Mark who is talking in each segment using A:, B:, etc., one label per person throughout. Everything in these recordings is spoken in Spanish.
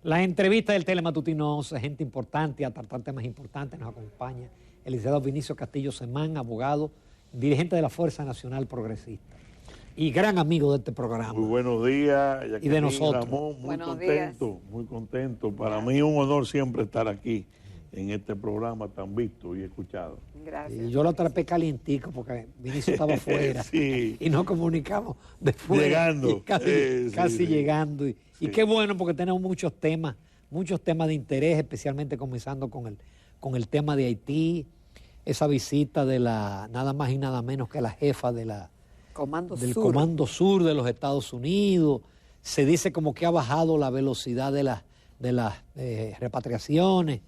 A: Las entrevistas del Telematutino, gente importante, a tratar temas importantes, nos acompaña el licenciado Vinicio Castillo Semán, abogado, dirigente de la Fuerza Nacional Progresista y gran amigo de este programa.
B: Muy buenos días,
A: y de nosotros.
B: Ramón, muy contento. Para mí es un honor siempre estar aquí en este programa tan visto y escuchado.
A: Gracias. Y yo lo atrapé calientico porque Vinicio estaba afuera
B: sí.
A: y nos comunicamos después.
B: Llegando.
A: Casi llegando. Y qué bueno porque tenemos muchos temas de interés, especialmente comenzando con el tema de Haití, esa visita de nada más y nada menos que la jefa del Comando Sur de los Estados Unidos. Se dice como que ha bajado la velocidad de las repatriaciones.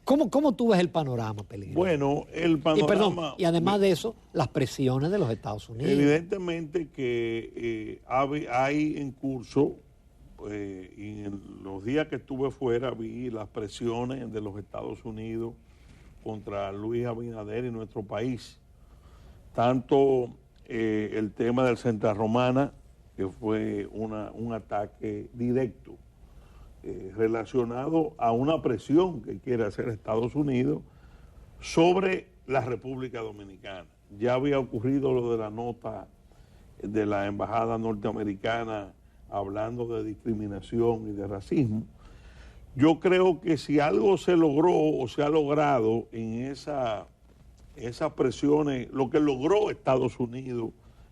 A: ¿Cómo tú ves el panorama, Peligro?
B: Bueno, el panorama...
A: Y además de eso, las presiones de los Estados Unidos.
B: Evidentemente que hay en curso, y en los días que estuve fuera vi las presiones de los Estados Unidos contra Luis Abinader y nuestro país. Tanto el tema del Central Romana, que fue un ataque directo, relacionado a una presión que quiere hacer Estados Unidos sobre la República Dominicana. Ya había ocurrido lo de la nota de la embajada norteamericana hablando de discriminación y de racismo. Yo creo que si algo se logró o se ha logrado en esas presiones, lo que logró Estados Unidos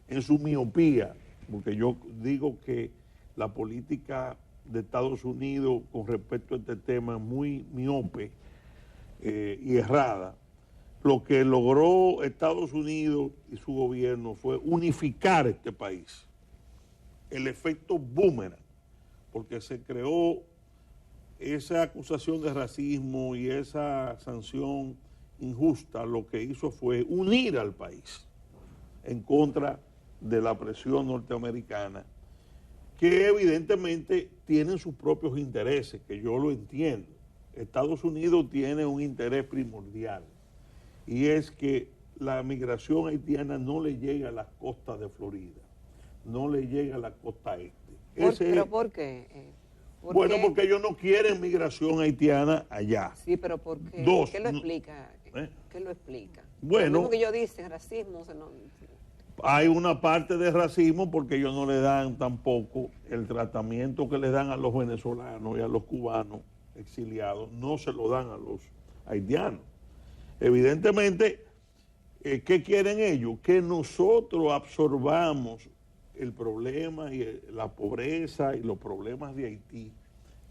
B: en su miopía, porque yo digo que la política de Estados Unidos con respecto a este tema es muy miope y errada. Lo que logró Estados Unidos y su gobierno fue unificar este país. El efecto boomerang, porque se creó esa acusación de racismo y esa sanción injusta, lo que hizo fue unir al país en contra de la presión norteamericana, que evidentemente tienen sus propios intereses, que yo lo entiendo. Estados Unidos tiene un interés primordial, y es que la migración haitiana no le llegue a las costas de Florida, no le llega a la costa este.
C: ¿Pero por qué?
B: Bueno, porque ellos no quieren migración haitiana allá.
C: Sí, pero ¿por qué? ¿Qué lo explica? ¿Qué lo explica?
B: Bueno,
C: lo mismo que ellos dicen, racismo.
B: Hay una parte de racismo porque ellos no le dan tampoco el tratamiento que le dan a los venezolanos y a los cubanos exiliados, no se lo dan a los haitianos. Evidentemente, ¿qué quieren ellos? Que nosotros absorbamos el problema y la pobreza y los problemas de Haití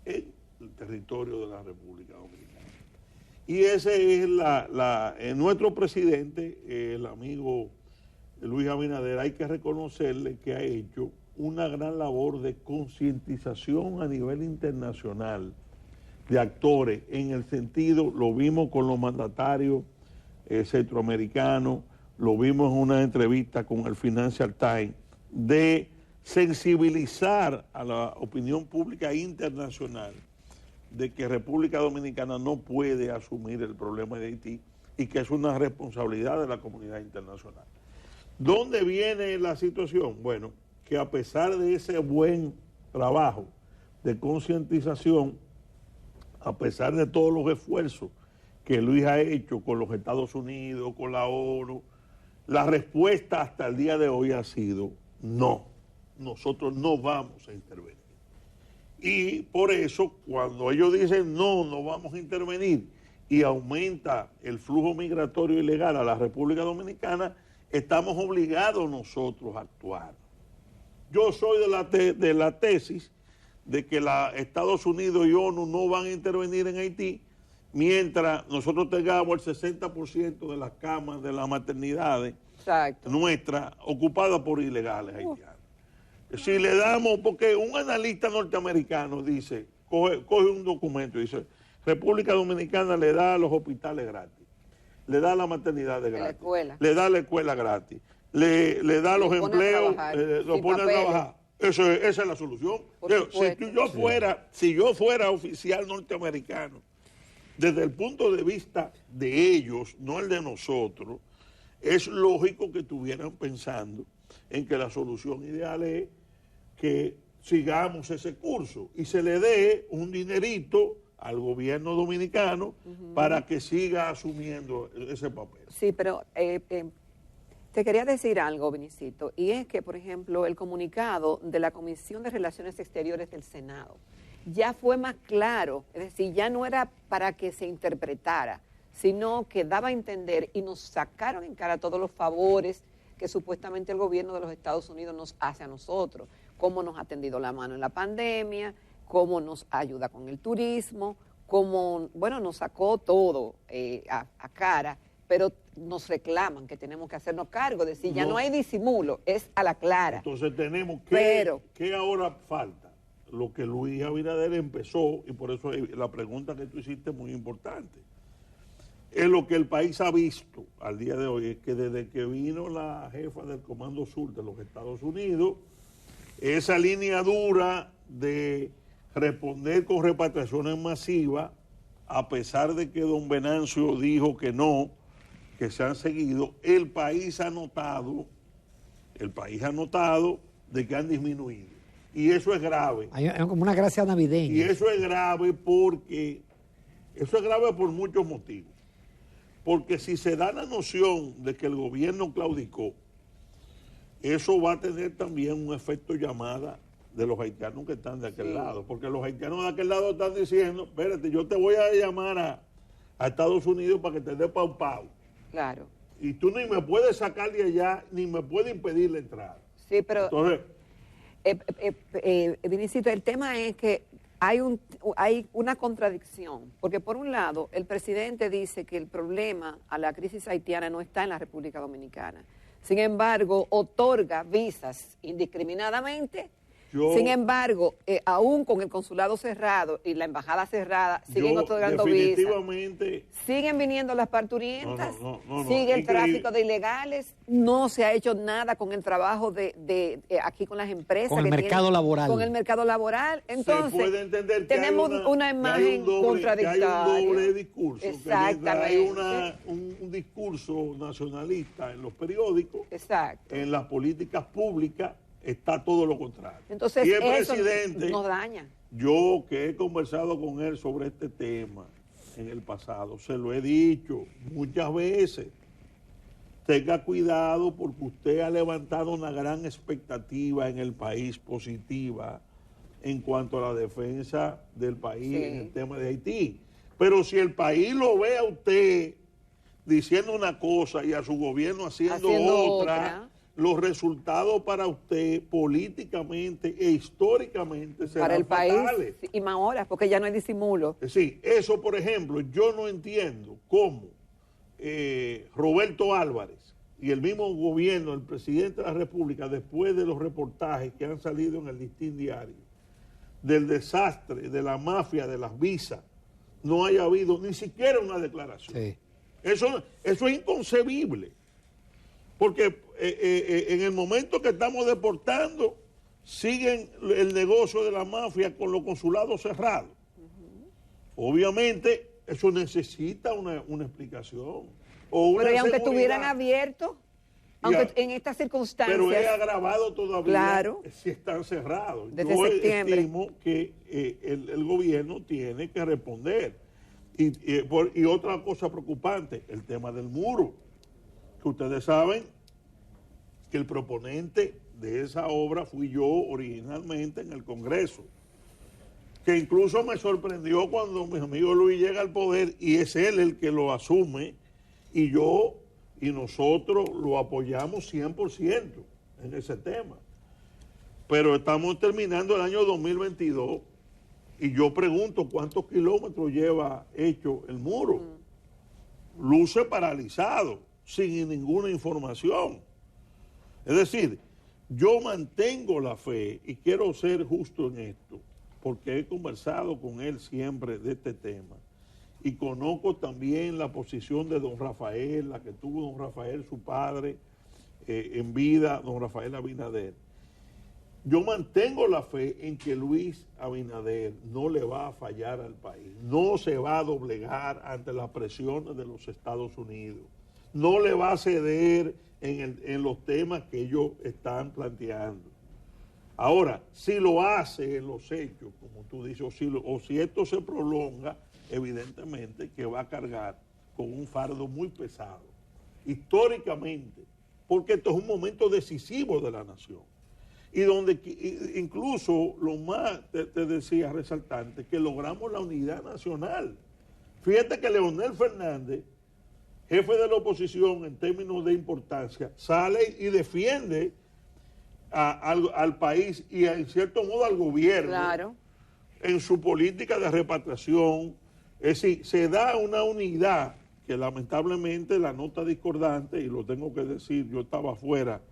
B: en el territorio de la República Dominicana. Y ese es nuestro presidente, el amigo Luis Abinader, hay que reconocerle que ha hecho una gran labor de concientización a nivel internacional de actores, en el sentido, lo vimos con los mandatarios centroamericanos, lo vimos en una entrevista con el Financial Times, de sensibilizar a la opinión pública internacional de que República Dominicana no puede asumir el problema de Haití y que es una responsabilidad de la comunidad internacional. ¿Dónde viene la situación? Bueno, que a pesar de ese buen trabajo de concientización, a pesar de todos los esfuerzos que Luis ha hecho con los Estados Unidos, con la ONU, la respuesta hasta el día de hoy ha sido no, nosotros no vamos a intervenir. Y por eso, cuando ellos dicen no vamos a intervenir y aumenta el flujo migratorio ilegal a la República Dominicana, estamos obligados nosotros a actuar. Yo soy de la tesis de que Estados Unidos y ONU no van a intervenir en Haití mientras nosotros tengamos el 60% de las camas de las maternidades nuestras ocupadas por ilegales haitianos. Si le damos, porque un analista norteamericano dice, coge un documento y dice, República Dominicana le da a los hospitales gratis, le da a la maternidad gratis, le da a la escuela gratis, le da a los empleos, lo pone a trabajar. Esa es la solución. Si yo fuera oficial norteamericano, desde el punto de vista de ellos, no el de nosotros, es lógico que estuvieran pensando en que la solución ideal es que sigamos ese curso y se le dé un dinerito al gobierno dominicano para que siga asumiendo ese papel.
C: Sí, pero te quería decir algo, Vinicito, y es que, por ejemplo, el comunicado de la Comisión de Relaciones Exteriores del Senado ya fue más claro, es decir, ya no era para que se interpretara, sino que daba a entender y nos sacaron en cara todos los favores que supuestamente el gobierno de los Estados Unidos nos hace a nosotros, cómo nos ha tendido la mano en la pandemia, cómo nos ayuda con el turismo, cómo, bueno, nos sacó todo a cara, pero nos reclaman que tenemos que hacernos cargo, de decir, ya no hay disimulo, es a la clara.
B: Entonces tenemos que, ¿qué ahora falta? Lo que Luis Abinader empezó, y por eso la pregunta que tú hiciste es muy importante. Es lo que el país ha visto al día de hoy, es que desde que vino la jefa del Comando Sur de los Estados Unidos, esa línea dura de responder con repatriaciones masivas, a pesar de que don Venancio dijo que no, que se han seguido, el país ha notado de que han disminuido. Y eso es grave.
A: Hay como una gracia navideña.
B: Y eso es grave porque, eso es grave por muchos motivos. Porque si se da la noción de que el gobierno claudicó, eso va a tener también un efecto llamada de los haitianos que están de aquel lado. Porque los haitianos de aquel lado están diciendo, espérate, yo te voy a llamar a Estados Unidos para que te dé pau.
C: Claro.
B: Y tú ni me puedes sacar de allá, ni me puedes impedir la entrada.
C: Sí, pero...
B: Entonces,
C: Vinicito, el tema es que hay una contradicción, porque por un lado el presidente dice que el problema a la crisis haitiana no está en la República Dominicana. Sin embargo, otorga visas indiscriminadamente. Sin embargo, aún con el consulado cerrado y la embajada cerrada, siguen otorgando visas. Siguen viniendo las parturientas, sigue el tráfico de ilegales, no se ha hecho nada con el trabajo de aquí con las empresas.
A: Con el mercado laboral.
C: Con el mercado laboral. Entonces,
B: se puede entender que
C: tenemos una imagen contradictoria.
B: Que hay un doble discurso.
C: Exactamente.
B: Que hay un discurso nacionalista en los periódicos.
C: Exacto.
B: En las políticas públicas está todo lo contrario.
C: Entonces,
B: y el
C: eso
B: presidente
C: nos daña.
B: Yo que he conversado con él sobre este tema en el pasado, se lo he dicho muchas veces. Tenga cuidado porque usted ha levantado una gran expectativa en el país positiva en cuanto a la defensa del país en el tema de Haití. Pero si el país lo ve a usted diciendo una cosa y a su gobierno haciendo otra, los resultados para usted políticamente e históricamente serán
C: para el
B: fatales.
C: País y más ahora, porque ya no hay disimulo.
B: Sí, eso por ejemplo, yo no entiendo cómo Roberto Álvarez y el mismo gobierno, el presidente de la República, después de los reportajes que han salido en el Listín Diario, del desastre, de la mafia, de las visas, no haya habido ni siquiera una declaración.
A: Sí.
B: Eso es inconcebible. Porque en el momento que estamos deportando, siguen el negocio de la mafia con los consulados cerrados. Obviamente, eso necesita una explicación.
C: Pero y aunque estuvieran abiertos, aunque en estas circunstancias...
B: Pero es agravado todavía si están cerrados.
C: Desde
B: Yo
C: septiembre.
B: estimo que el gobierno tiene que responder. Y otra cosa preocupante, el tema del muro. Que ustedes saben que el proponente de esa obra fui yo originalmente en el Congreso, que incluso me sorprendió cuando mi amigo Luis llega al poder y es él el que lo asume y yo y nosotros lo apoyamos 100% en ese tema. Pero estamos terminando el año 2022 y yo pregunto cuántos kilómetros lleva hecho el muro. Luce paralizado, sin ninguna información. Es decir, yo mantengo la fe y quiero ser justo en esto, porque he conversado con él siempre de este tema y conozco también la posición de don Rafael, la que tuvo don Rafael, su padre, en vida, don Rafael Abinader. Yo mantengo la fe en que Luis Abinader no le va a fallar al país, no se va a doblegar ante las presiones de los Estados Unidos, no le va a ceder en los temas que ellos están planteando. Ahora, si lo hace en los hechos, como tú dices, o si esto se prolonga, evidentemente que va a cargar con un fardo muy pesado, históricamente, porque esto es un momento decisivo de la nación. Y donde incluso lo más, te decía, resaltante, que logramos la unidad nacional. Fíjate que Leonel Fernández, jefe de la oposición en términos de importancia, sale y defiende al país y en cierto modo al gobierno,
C: claro,
B: en su política de repatriación. Es decir, se da una unidad que lamentablemente la nota discordante, y lo tengo que decir, yo estaba afuera,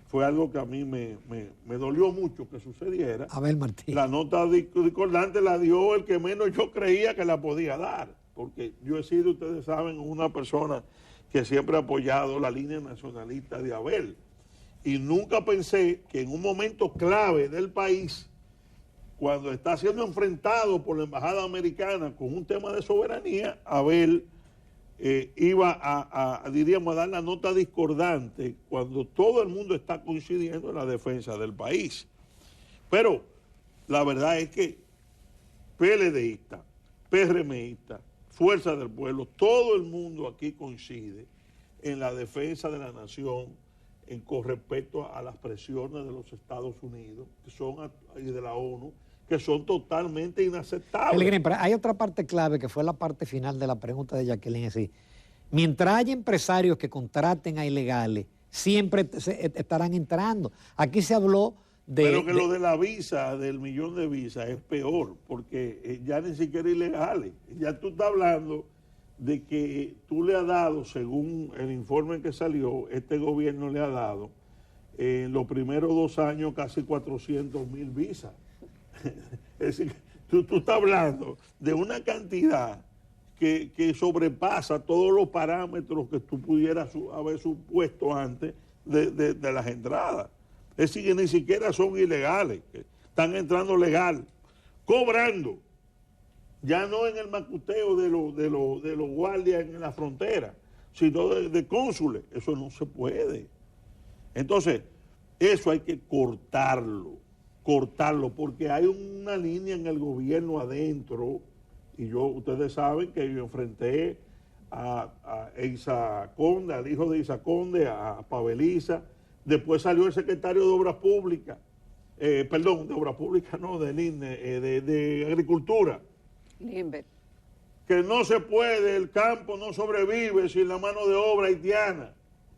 B: fue algo que a mí me dolió mucho que sucediera.
A: Abel Martínez.
B: La nota discordante la dio el que menos yo creía que la podía dar, porque yo he sido, ustedes saben, una persona que siempre ha apoyado la línea nacionalista de Abel. Y nunca pensé que en un momento clave del país, cuando está siendo enfrentado por la embajada americana con un tema de soberanía, Abel iba diríamos, a dar la nota discordante cuando todo el mundo está coincidiendo en la defensa del país. Pero la verdad es que PLDista, PRMista, Fuerza del Pueblo, todo el mundo aquí coincide en la defensa de la nación con respecto a las presiones de los Estados Unidos y de la ONU, que son totalmente inaceptables.
A: Pero hay otra parte clave que fue la parte final de la pregunta de Jacqueline, es decir, mientras haya empresarios que contraten a ilegales, siempre estarán entrando. Aquí se habló
B: Pero que lo de la visa, del 1 millón de visas, es peor, porque ya ni siquiera ilegales. Ya tú estás hablando de que tú le has dado, según el informe que salió, este gobierno le ha dado, en los primeros 2 años, casi 400,000 visas. Es decir, tú estás hablando de una cantidad que sobrepasa todos los parámetros que tú pudieras haber supuesto antes de las entradas. Es decir, que ni siquiera son ilegales, que están entrando legal, cobrando. Ya no en el macuteo de los guardias en la frontera, sino de cónsules. Eso no se puede. Entonces, eso hay que cortarlo, porque hay una línea en el gobierno adentro, y ustedes saben que yo enfrenté a Isa Conde, al hijo de Isa Conde, a Paveliza. Después salió el secretario de Obras Públicas, de Obras Públicas no, de Agricultura.
C: Limber.
B: Que no se puede, el campo no sobrevive sin la mano de obra haitiana.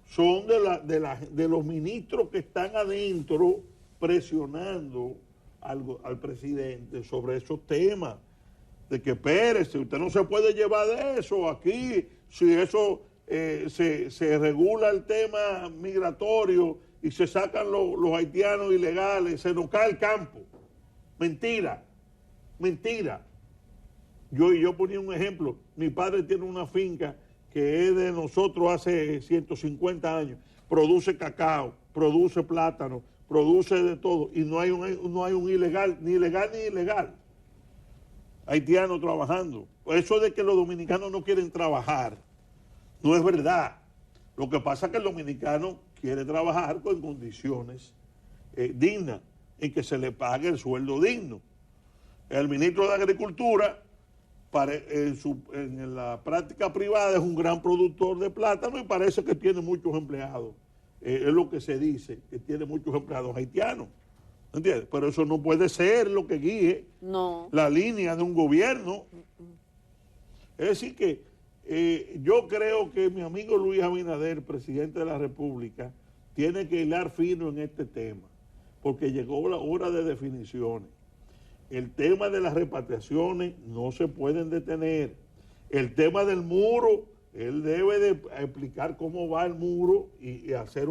B: Son de los ministros que están adentro presionando al presidente sobre esos temas. De que espérese, usted no se puede llevar de eso aquí, si eso se regula el tema migratorio y se sacan los haitianos ilegales, se nos cae el campo. Mentira. Yo ponía un ejemplo, mi padre tiene una finca que es de nosotros hace 150 años, produce cacao, produce plátano, produce de todo, y no hay un ilegal, ni ilegal, haitiano trabajando. Eso de que los dominicanos no quieren trabajar, no es verdad. Lo que pasa es que el dominicano quiere trabajar con condiciones dignas, en que se le pague el sueldo digno. El ministro de Agricultura, en la práctica privada, es un gran productor de plátano y parece que tiene muchos empleados. Es lo que se dice, que tiene muchos empleados haitianos. ¿Entiendes? Pero eso no puede ser lo que guíe la línea de un gobierno. Es decir que yo creo que mi amigo Luis Abinader, presidente de la República, tiene que hilar fino en este tema, porque llegó la hora de definiciones. El tema de las repatriaciones no se pueden detener. El tema del muro, él debe de explicar cómo va el muro y hacer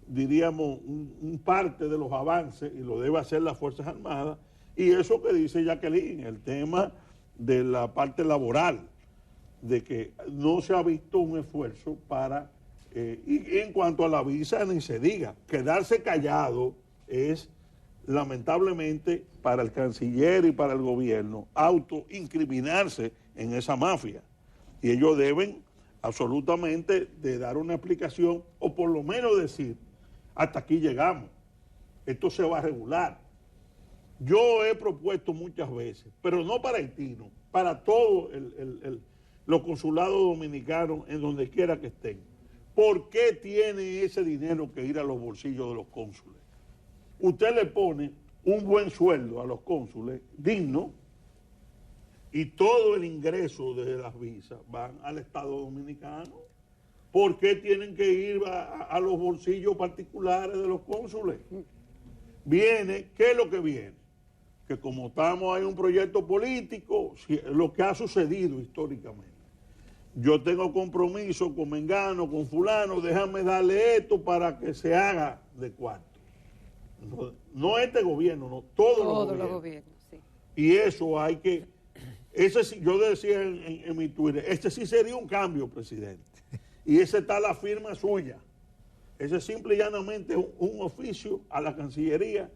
B: diríamos, un parte de los avances, y lo debe hacer las Fuerzas Armadas. Y eso que dice Jacqueline, el tema de la parte laboral, de que no se ha visto un esfuerzo para, y en cuanto a la visa ni se diga, quedarse callado es lamentablemente para el canciller y para el gobierno autoincriminarse en esa mafia. Y ellos deben absolutamente de dar una explicación, o por lo menos decir, hasta aquí llegamos. Esto se va a regular. Yo he propuesto muchas veces, pero no para Haití, no, para todos los consulados dominicanos en donde quiera que estén. ¿Por qué tiene ese dinero que ir a los bolsillos de los cónsules? Usted le pone un buen sueldo a los cónsules, digno, y todo el ingreso de las visas van al Estado Dominicano. ¿Por qué tienen que ir a los bolsillos particulares de los cónsules? Viene, ¿qué es lo que viene? Que como estamos, hay un proyecto político, lo que ha sucedido históricamente. Yo tengo compromiso con Mengano, con fulano, déjame darle esto para que se haga de cuarto. No este gobierno, no, todos los gobiernos.
C: Sí.
B: Y eso hay que, yo decía en mi Twitter, este sí sería un cambio, presidente. Y esa está la firma suya. Ese es simple y llanamente un oficio a la Cancillería.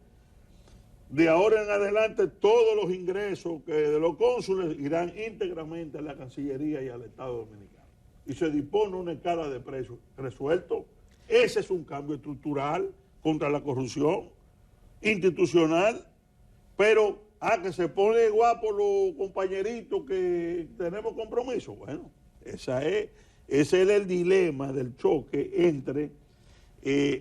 B: De ahora en adelante, todos los ingresos de los cónsules irán íntegramente a la Cancillería y al Estado Dominicano. Y se dispone una escala de precios resuelto. Ese es un cambio estructural contra la corrupción institucional, pero que se pone guapo los compañeritos que tenemos compromiso. Bueno, ese es el dilema del choque entre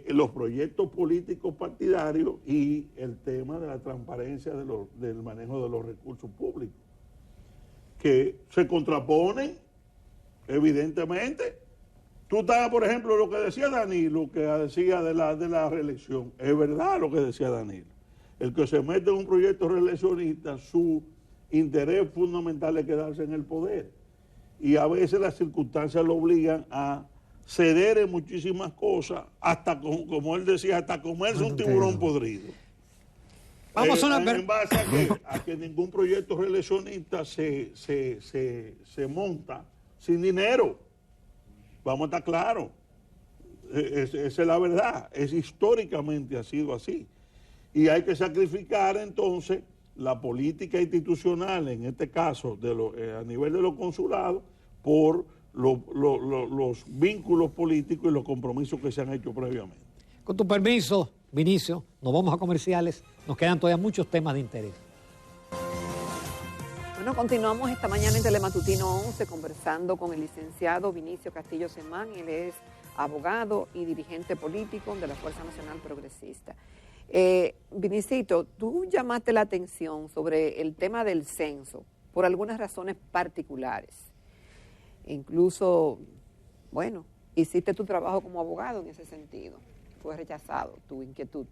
B: los proyectos políticos partidarios y el tema de la transparencia del manejo de los recursos públicos, que se contraponen, evidentemente. Tú estabas, por ejemplo, lo que decía Danilo, que decía de la reelección, es verdad lo que decía Danilo. El que se mete en un proyecto reeleccionista, su interés fundamental es quedarse en el poder. Y a veces las circunstancias lo obligan a ceder en muchísimas cosas, hasta, como él decía, hasta comerse un tiburón podrido.
A: Vamos
B: en base a que ningún proyecto reeleccionista se monta sin dinero. Vamos a estar claros. Esa es la verdad. Históricamente ha sido así. Y hay que sacrificar entonces la política institucional, en este caso a nivel de los consulados, por los vínculos políticos y los compromisos que se han hecho previamente.
A: Con tu permiso, Vinicio, nos vamos a comerciales. Nos quedan todavía muchos temas de interés.
C: Bueno, continuamos esta mañana en Telematutino 11 conversando con el licenciado Vinicio Castillo Semán. Él es abogado y dirigente político de la Fuerza Nacional Progresista. Vinicito, tú llamaste la atención sobre el tema del censo por algunas razones particulares. Incluso, bueno, hiciste tu trabajo como abogado en ese sentido. Fue rechazado tu inquietud.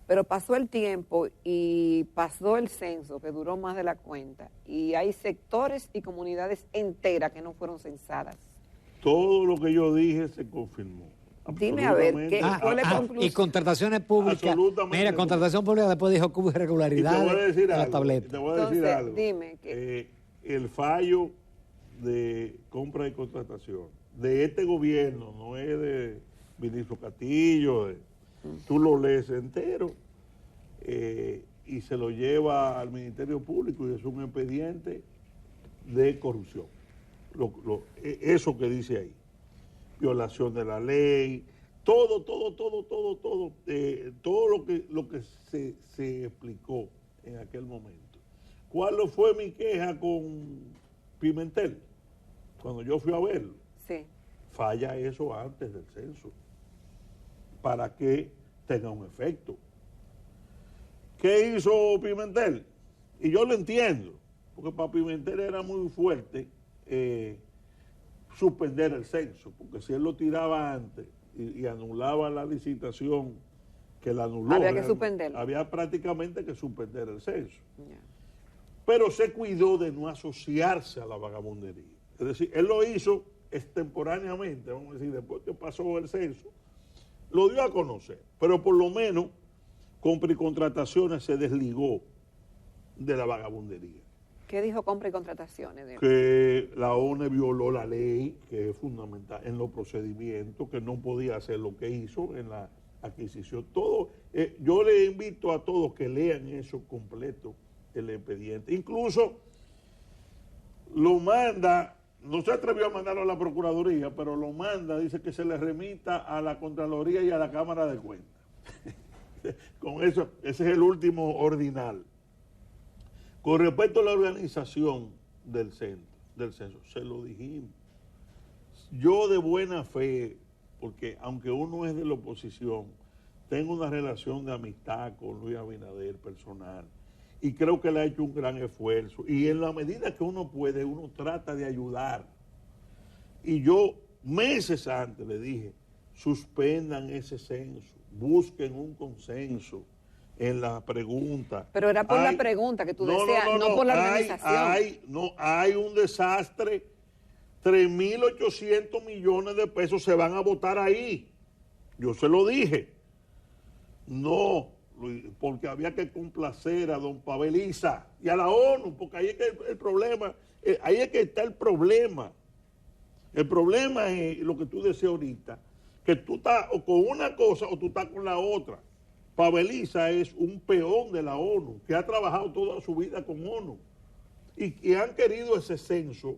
C: Pero pasó el tiempo y pasó el censo, que duró más de la cuenta, y hay sectores y comunidades enteras que no fueron censadas.
B: Todo lo que yo dije se confirmó.
C: Dime a ver, ¿qué fue la conclusión?
A: Y contrataciones públicas. Mira, contratación pública después dijo que hubo irregularidades en la tableta.
B: Te voy a decir algo.
C: Dime que
B: el fallo de compra y contratación de este gobierno, no es de ministro Castillo, tú lo lees entero y se lo lleva al Ministerio Público y es un expediente de corrupción. Eso que dice ahí, violación de la ley, todo lo que se explicó en aquel momento. ¿Cuál fue mi queja con Pimentel? Cuando yo fui a verlo.
C: sí.
B: Falla eso antes del censo, para que tenga un efecto. ¿Qué hizo Pimentel? Y yo lo entiendo, porque para Pimentel era muy fuerte suspender el censo, porque si él lo tiraba antes y anulaba la licitación, que la anuló,
C: había que suspenderlo.
B: Había prácticamente que suspender el censo.
C: Yeah.
B: Pero se cuidó de no asociarse a la vagabundería. Es decir, él lo hizo extemporáneamente, vamos a decir, después que pasó el censo, lo dio a conocer, pero por lo menos compra y contrataciones se desligó de la vagabundería.
C: ¿Qué dijo compra y contrataciones?
B: Que la ONE violó la ley, que es fundamental en los procedimientos, que no podía hacer lo que hizo en la adquisición. Todo, yo le invito a todos que lean eso completo, el expediente. Incluso lo manda, no se atrevió a mandarlo a la Procuraduría, pero lo manda, dice que se le remita a la Contraloría y a la Cámara de Cuentas. Con eso, ese es el último ordinal. Con respecto a la organización del censo, se lo dijimos. Yo de buena fe, porque aunque uno es de la oposición, tengo una relación de amistad con Luis Abinader personal y creo que le ha hecho un gran esfuerzo. Y en la medida que uno puede, uno trata de ayudar. Y yo meses antes le dije, suspendan ese censo, busquen un consenso en la pregunta.
C: Pero era por la pregunta que tú deseas, no por la organización.
B: Hay un desastre. 3.800 millones de pesos se van a votar ahí. Yo se lo dije. No, porque había que complacer a don Pavel Isa y a la ONU, porque ahí es que el problema, ahí es que está el problema. El problema es lo que tú decías ahorita, que tú estás o con una cosa o tú estás con la otra. Pavel Isa es un peón de la ONU, que ha trabajado toda su vida con ONU y que han querido ese censo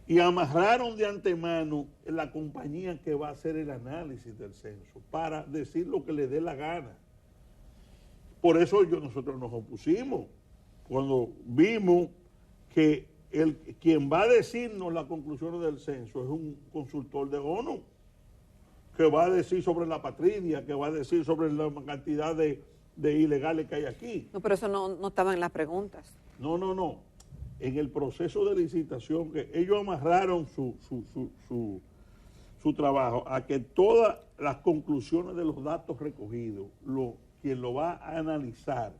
B: y amarraron de antemano la compañía que va a hacer el análisis del censo para decir lo que le dé la gana. Por eso nosotros nos opusimos cuando vimos que quien va a decirnos las conclusiones del censo es un consultor de ONU, que va a decir sobre la patria, que va a decir sobre la cantidad de ilegales que hay aquí.
C: No, pero eso no estaba en las preguntas.
B: No. En el proceso de licitación, que ellos amarraron su trabajo a que todas las conclusiones de los datos recogidos, quien lo va a analizar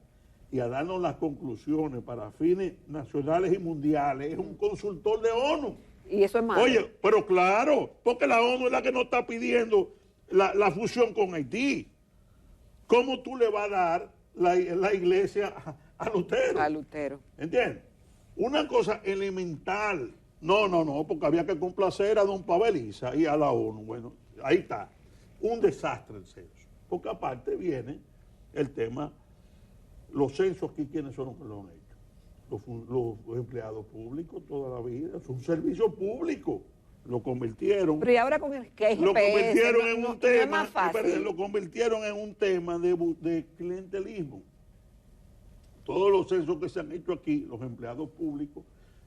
B: y a darnos las conclusiones para fines nacionales y mundiales, es un consultor de ONU.
C: Y eso es malo.
B: Oye, pero claro, porque la ONU es la que nos está pidiendo la fusión con Haití. ¿Cómo tú le vas a dar la iglesia a Lutero?
C: A Lutero.
B: ¿Entiendes? Una cosa elemental. No, porque había que complacer a don Pavel Isa y a la ONU. Bueno, ahí está. Un desastre el censo. Porque aparte viene el tema, los censos aquí, ¿quiénes son los que lo han hecho? Los empleados públicos toda la vida. Es un servicio público. Lo convirtieron.
C: Pero y ahora con el que
B: lo convirtieron en un tema.
C: Es más fácil.
B: Lo convirtieron en un tema de clientelismo. Todos los censos que se han hecho aquí, los empleados públicos,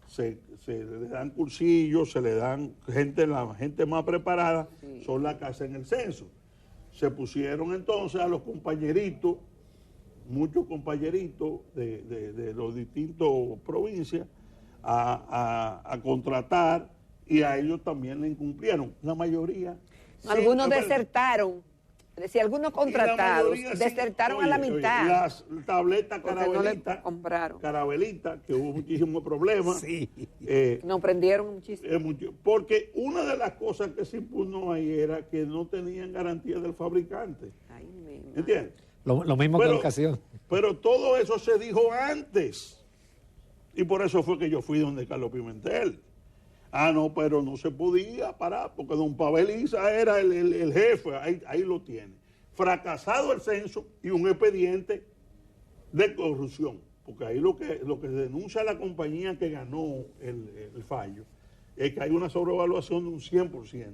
B: se le dan cursillos, se le dan la gente más preparada, sí, son las que hacen el censo. Se pusieron entonces a los compañeritos, muchos compañeritos de los distintos provincias, a contratar, y a ellos también le incumplieron. La mayoría.
C: Algunos desertaron. Si algunos contratados desertaron a la mitad.
B: Las tabletas Carabelita, que hubo muchísimos problemas.
A: Sí.
C: Nos prendieron muchísimo.
B: Porque una de las cosas que se impugnó ahí era que no tenían garantía del fabricante.
C: Ay,
B: ¿entiendes?
A: Lo mismo que educación.
B: Pero todo eso se dijo antes. Y por eso fue que yo fui donde Carlos Pimentel. No, pero no se podía parar, porque don Pavel Isa era el jefe, ahí lo tiene. Fracasado el censo y un expediente de corrupción, porque ahí lo que denuncia la compañía que ganó el fallo es que hay una sobrevaluación de un 100%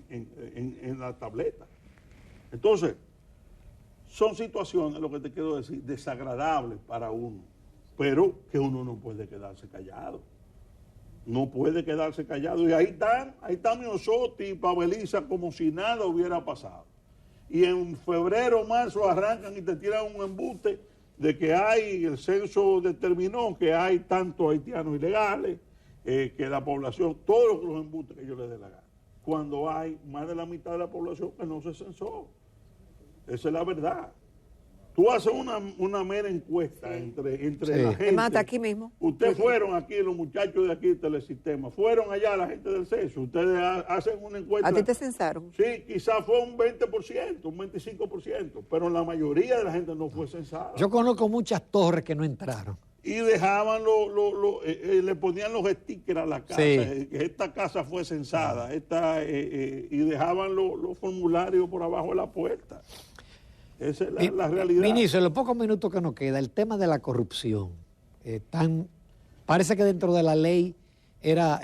B: en la tableta. Entonces, son situaciones, lo que te quiero decir, desagradables para uno, pero que uno no puede quedarse callado. No puede quedarse callado. Y ahí está Miosotti y Pavel Isa como si nada hubiera pasado. Y en febrero, marzo arrancan y te tiran un embuste de que el censo determinó que hay tantos haitianos ilegales, que la población, todos los embustes que ellos les den la gana. Cuando hay más de la mitad de la población que no se censó. Esa es la verdad. Tú haces una mera encuesta, sí, entre la gente.
C: Mata aquí mismo.
B: Ustedes fueron aquí, los muchachos de aquí del Telesistema, fueron allá la gente del censo. Ustedes hacen una encuesta.
C: ¿A ti te censaron?
B: Sí, quizás fue un 20%, un 25%, pero la mayoría de la gente no fue censada.
A: Yo conozco muchas torres que no entraron.
B: Y dejaban, le ponían los stickers a la casa, sí, que esta casa fue censada, y dejaban los formularios por abajo de la puerta. Esa es la realidad.
A: Vinicio, en los pocos minutos que nos queda, el tema de la corrupción. Parece que dentro de la ley era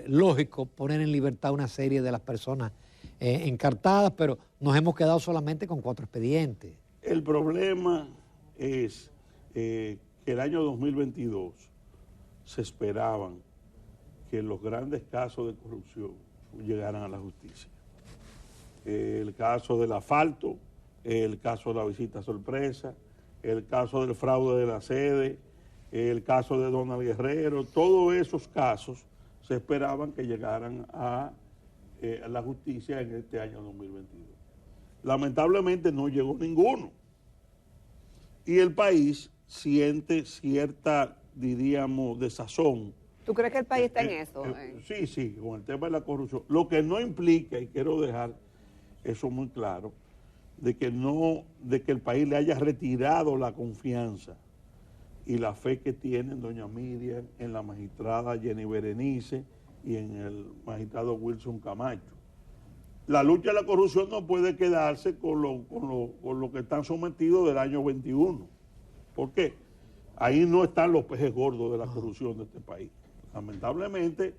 A: lógico poner en libertad una serie de las personas encartadas, pero nos hemos quedado solamente con 4 expedientes.
B: El problema es que el año 2022 se esperaban que los grandes casos de corrupción llegaran a la justicia. El caso del asfalto, el caso de la visita sorpresa, el caso del fraude de la sede, el caso de Donald Guerrero, todos esos casos se esperaban que llegaran a la justicia en este año 2022. Lamentablemente no llegó ninguno. Y el país siente cierta, diríamos, desazón.
C: ¿Tú crees que el país está en eso?
B: Sí, con el tema de la corrupción. Lo que no implica, y quiero dejar eso muy claro, de que el país le haya retirado la confianza y la fe que tiene en doña Miriam, en la magistrada Jenny Berenice y en el magistrado Wilson Camacho. La lucha a la corrupción no puede quedarse con lo que están sometidos del año 21. ¿Por qué? Ahí no están los peces gordos de la corrupción de este país. Lamentablemente,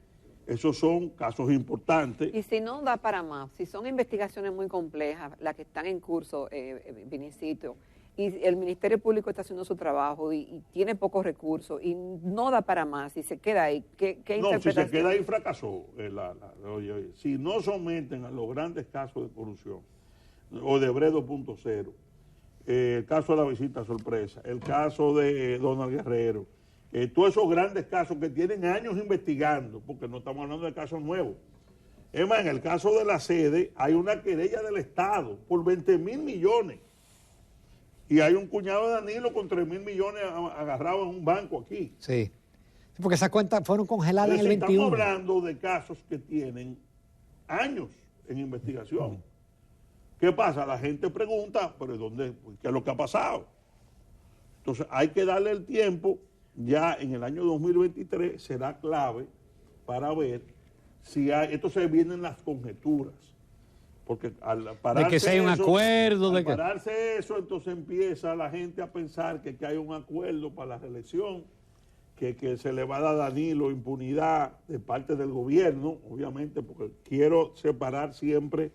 B: esos son casos importantes.
C: Y si no da para más, si son investigaciones muy complejas, las que están en curso, Vinicito, y el Ministerio Público está haciendo su trabajo y tiene pocos recursos y no da para más y se queda ahí, ¿qué interpretación?
B: No, si se queda ahí fracasó. Si no someten a los grandes casos de corrupción, Odebrecht 2.0, el caso de la visita sorpresa, el caso de Donald Guerrero, todos esos grandes casos que tienen años investigando, porque no estamos hablando de casos nuevos. Es más, en el caso de la sede hay una querella del Estado por 20.000 millones. Y hay un cuñado de Danilo con 3.000 millones agarrados en un banco aquí.
A: Sí, porque esas cuentas fueron congeladas en el 21.
B: Estamos hablando de casos que tienen años en investigación. ¿Qué pasa? La gente pregunta, ¿pero dónde? ¿Qué es lo que ha pasado? Entonces hay que darle el tiempo. Ya en el año 2023 será clave para ver si hay, entonces vienen las conjeturas. Porque al pararse
A: de que sea un acuerdo,
B: al pararse eso, entonces empieza la gente a pensar que hay un acuerdo para la reelección, que se le va a dar a Danilo impunidad de parte del gobierno, obviamente, porque quiero separar siempre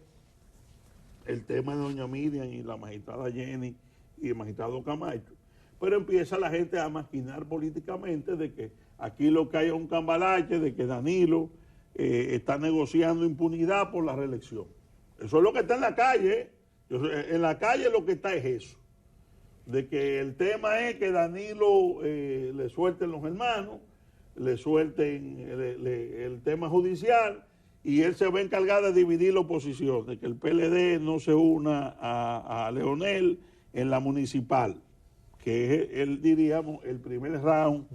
B: el tema de doña Miriam y la magistrada Jenny y el magistrado Camacho. Pero empieza la gente a maquinar políticamente de que aquí lo que hay es un cambalache, de que Danilo está negociando impunidad por la reelección. Eso es lo que está en la calle. En la calle lo que está es eso. De que el tema es que Danilo le suelten los hermanos, le suelten el tema judicial y él se va a encargar de dividir la oposición, de que el PLD no se una a Leonel en la municipal, que es, diríamos, el primer round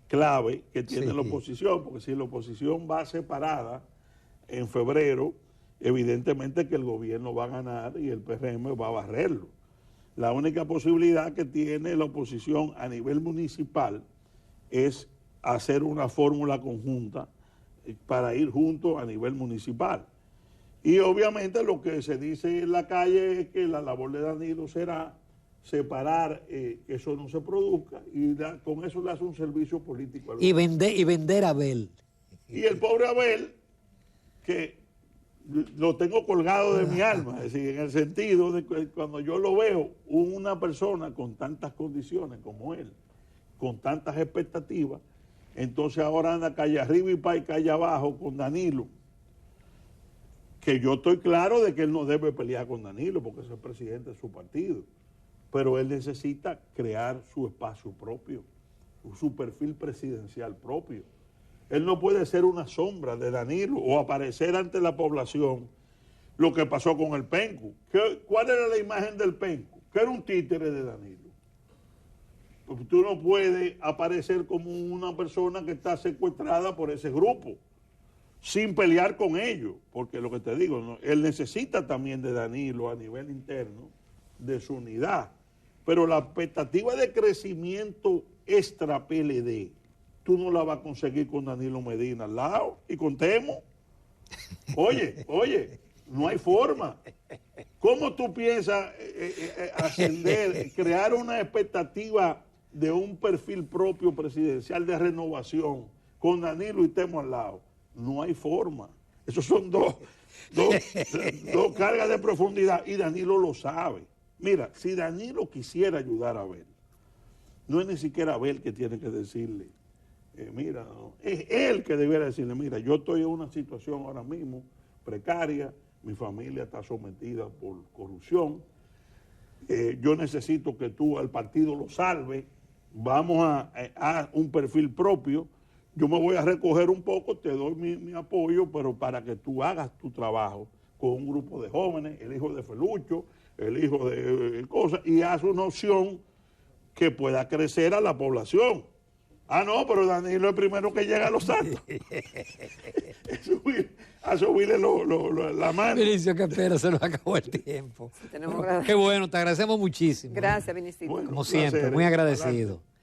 B: clave que tiene la oposición, porque si la oposición va separada en febrero, evidentemente que el gobierno va a ganar y el PRM va a barrerlo. La única posibilidad que tiene la oposición a nivel municipal es hacer una fórmula conjunta para ir juntos a nivel municipal. Y obviamente lo que se dice en la calle es que la labor de Danilo será separar que eso no se produzca y con eso le hace un servicio político.
A: Y vender a Abel.
B: Y el pobre Abel, que lo tengo colgado de mi alma, es decir, en el sentido de que cuando yo lo veo, una persona con tantas condiciones como él, con tantas expectativas, entonces ahora anda calle arriba y calle abajo con Danilo, que yo estoy claro de que él no debe pelear con Danilo porque es el presidente de su partido, pero él necesita crear su espacio propio, su perfil presidencial propio. Él no puede ser una sombra de Danilo o aparecer ante la población lo que pasó con el Penco. ¿Cuál era la imagen del Penco? Que era un títere de Danilo. Porque tú no puedes aparecer como una persona que está secuestrada por ese grupo sin pelear con ellos, porque lo que te digo, ¿no? Él necesita también de Danilo a nivel interno, de su unidad, pero la expectativa de crecimiento extra PLD, tú no la vas a conseguir con Danilo Medina al lado y con Temo. Oye, no hay forma. ¿Cómo tú piensas ascender, crear una expectativa de un perfil propio presidencial de renovación con Danilo y Temo al lado? No hay forma. Esos son dos cargas de profundidad y Danilo lo sabe. Mira, si Danilo quisiera ayudar a Abel, no es ni siquiera Abel que tiene que decirle, mira, no, es él que debiera decirle, mira, yo estoy en una situación ahora mismo precaria, mi familia está sometida por corrupción, yo necesito que tú al partido lo salves, vamos a un perfil propio, yo me voy a recoger un poco, te doy mi apoyo, pero para que tú hagas tu trabajo con un grupo de jóvenes, el hijo de Felucho, el hijo de cosas, y haz una opción que pueda crecer a la población. Ah, no, pero Danilo es el primero que llega a Los Santos. a subirle la mano.
A: Vinicio, que espera, se nos acabó el tiempo.
C: Tenemos
A: Qué bueno, te agradecemos muchísimo.
C: Gracias, Vinicito.
B: Bueno,
A: Como siempre,
B: placer,
A: muy agradecido.
B: adelante.